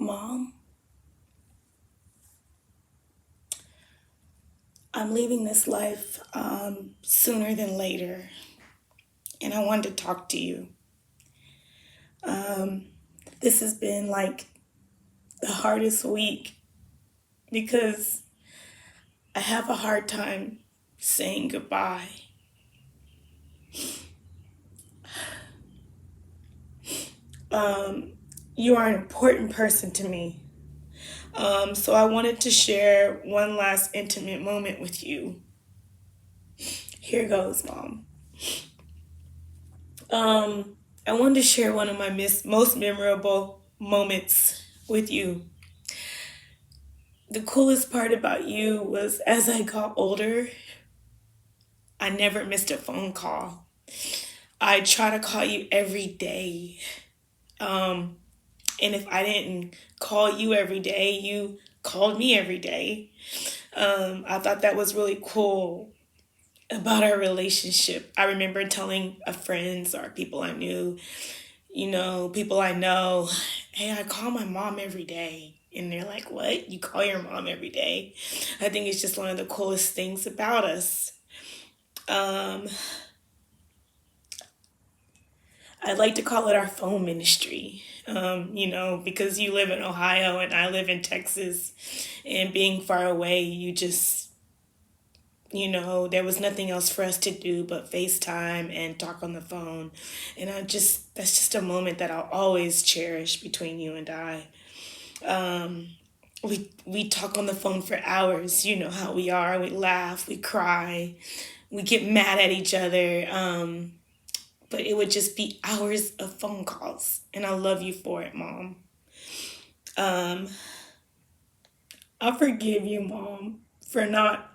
Mom, I'm leaving this life sooner than later, and I wanted to talk to you. Um, this has been like the hardest week because I have a hard time saying goodbye. Um, you are an important person to me. So I wanted to share one last intimate moment with you. Here goes, Mom. I wanted to share one of my most memorable moments with you. The coolest part about you was as I got older, I never missed a phone call. I try to call you every day. Um, and if I didn't call you every day, you called me every day. I thought that was really cool about our relationship. I remember telling friends or people I knew, people I know, hey, I call my mom every day. And they're like, what? You call your mom every day? I think it's just one of the coolest things about us. Um, I like to call it our phone ministry, because you live in Ohio and I live in Texas. And being far away, there was nothing else for us to do but FaceTime and talk on the phone. And that's just a moment that I'll always cherish between you and I. We talk on the phone for hours. You know how we are. We laugh, we cry, we get mad at each other. But it would just be hours of phone calls. And I love you for it, Mom. Um, I forgive you, Mom, for not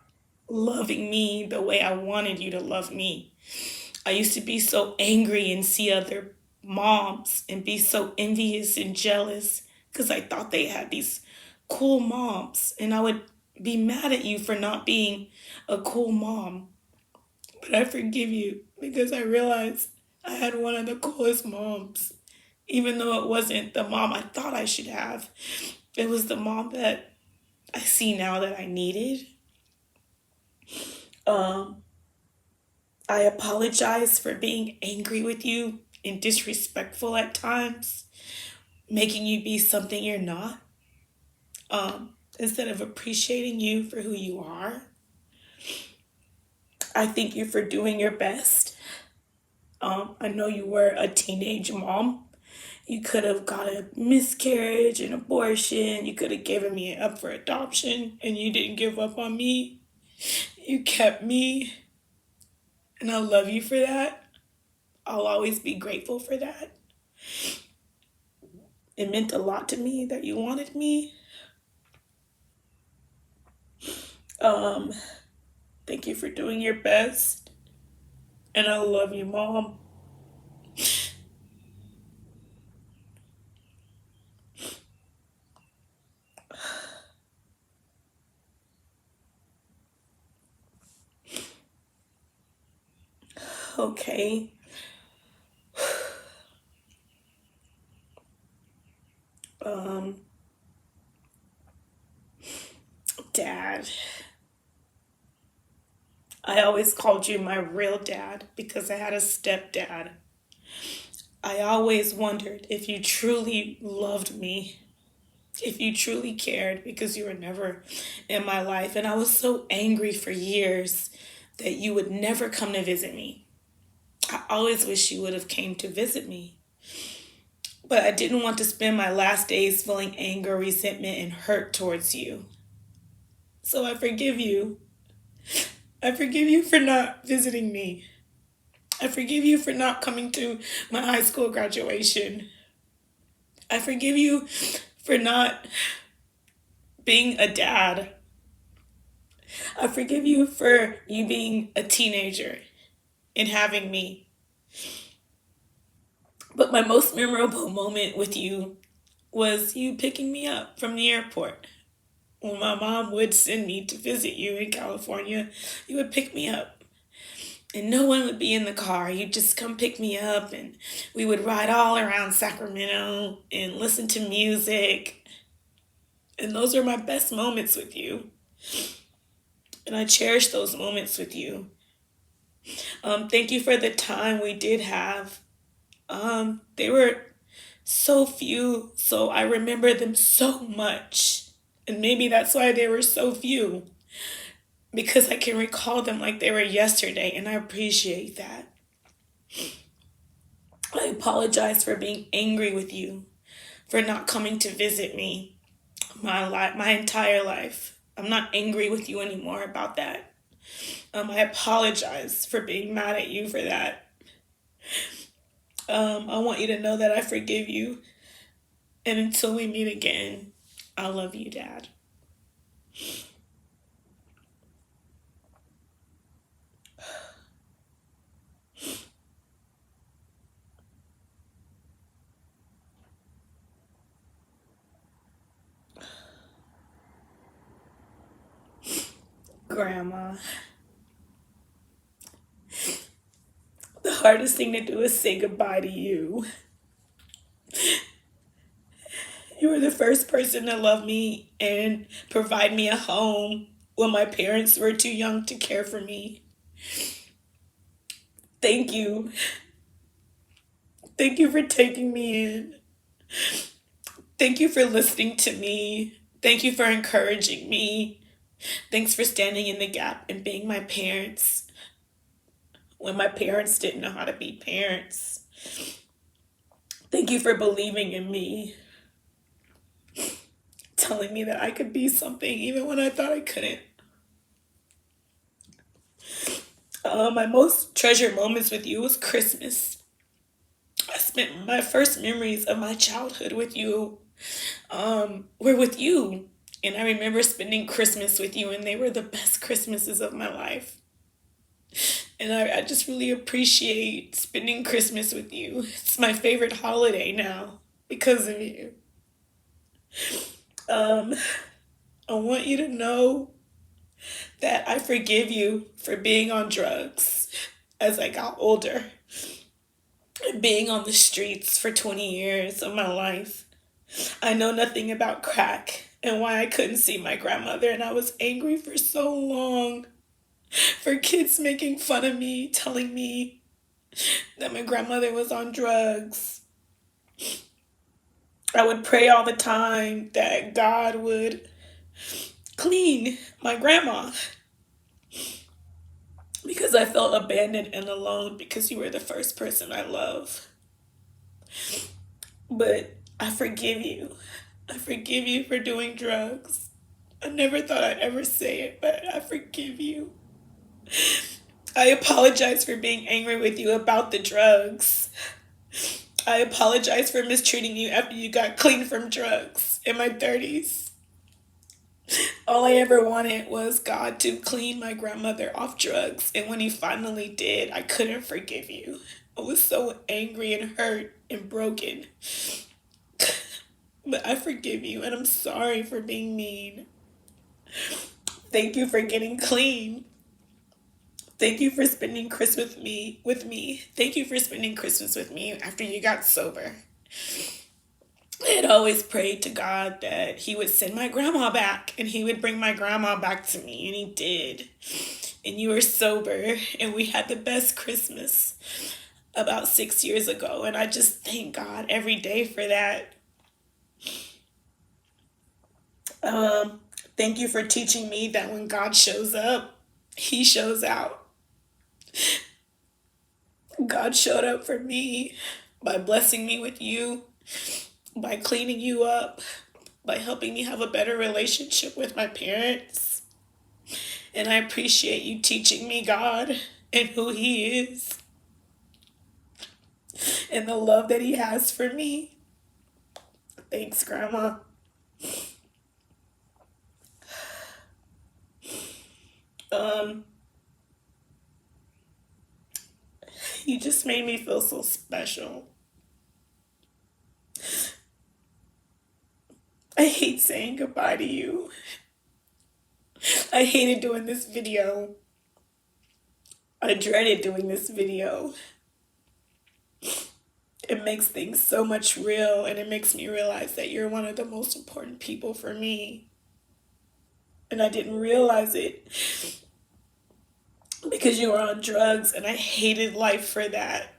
loving me the way I wanted you to love me. I used to be so angry and see other moms and be so envious and jealous because I thought they had these cool moms. And I would be mad at you for not being a cool mom. But I forgive you because I realized I had one of the coolest moms. Even though it wasn't the mom I thought I should have, it was the mom that I see now that I needed. Um, I apologize for being angry with you and disrespectful at times, making you be something you're not. Instead of appreciating you for who you are, I thank you for doing your best. I know you were a teenage mom. You could have got a miscarriage, an abortion. You could have given me up for adoption, and you didn't give up on me. You kept me, and I love you for that. I'll always be grateful for that. It meant a lot to me that you wanted me. Um, Thank you for doing your best, and I love you, Mom. Okay. Um, Dad. I always called you my real dad because I had a stepdad. I always wondered if you truly loved me, if you truly cared, because you were never in my life. And I was so angry for years that you would never come to visit me. I always wish you would have came to visit me. But I didn't want to spend my last days feeling anger, resentment, and hurt towards you. So I forgive you. I forgive you for not visiting me. I forgive you for not coming to my high school graduation. I forgive you for not being a dad. I forgive you for you being a teenager and having me. But my most memorable moment with you was you picking me up from the airport. When my mom would send me to visit you in California, you would pick me up. And no one would be in the car. You'd just come pick me up, and we would ride all around Sacramento and listen to music. And those are my best moments with you. And I cherish those moments with you. Thank you for the time we did have. They were so few, so I remember them so much. And maybe that's why they were so few, because I can recall them like they were yesterday, and I appreciate that. I apologize for being angry with you, for not coming to visit me my entire life. I'm not angry with you anymore about that. I apologize for being mad at you for that. I want you to know that I forgive you. And until we meet again, I love you, Dad. Grandma. The hardest thing to do is say goodbye to you. You were the first person to love me and provide me a home when my parents were too young to care for me. Thank you. Thank you for taking me in. Thank you for listening to me. Thank you for encouraging me. Thanks for standing in the gap and being my parents when my parents didn't know how to be parents. Thank you for believing in me, telling me that I could be something even when I thought I couldn't. My most treasured moments with you was Christmas. I spent my first memories of my childhood with you, were with you. And I remember spending Christmas with you, and they were the best Christmases of my life. And I just really appreciate spending Christmas with you. It's my favorite holiday now because of you. Um, I want you to know that I forgive you for being on drugs as I got older, being on the streets for 20 years of my life. I know nothing about crack and why I couldn't see my grandmother, and I was angry for so long for kids making fun of me, telling me that my grandmother was on drugs. I would pray all the time that God would clean my grandma because I felt abandoned and alone because you were the first person I love. But I forgive you. I forgive you for doing drugs. I never thought I'd ever say it, but I forgive you. I apologize for being angry with you about the drugs. I apologize for mistreating you after you got clean from drugs in my 30s. All I ever wanted was God to clean my grandmother off drugs. And when he finally did, I couldn't forgive you. I was so angry and hurt and broken. But I forgive you, and I'm sorry for being mean. Thank you for getting clean. Thank you for spending Christmas with me. Thank you for spending Christmas with me after you got sober. I had always prayed to God that he would send my grandma back and he would bring my grandma back to me, and he did. And you were sober, and we had the best Christmas about 6 years ago, and I just thank God every day for that. Um, Thank you for teaching me that when God shows up, he shows out. God showed up for me by blessing me with you, by cleaning you up, by helping me have a better relationship with my parents. And I appreciate you teaching me God and who he is and the love that he has for me. Thanks, Grandma. Um, you just made me feel so special. I hate saying goodbye to you. I hated doing this video. I dreaded doing this video. It makes things so much real, and it makes me realize that you're one of the most important people for me. And I didn't realize it because you were on drugs, and I hated life for that.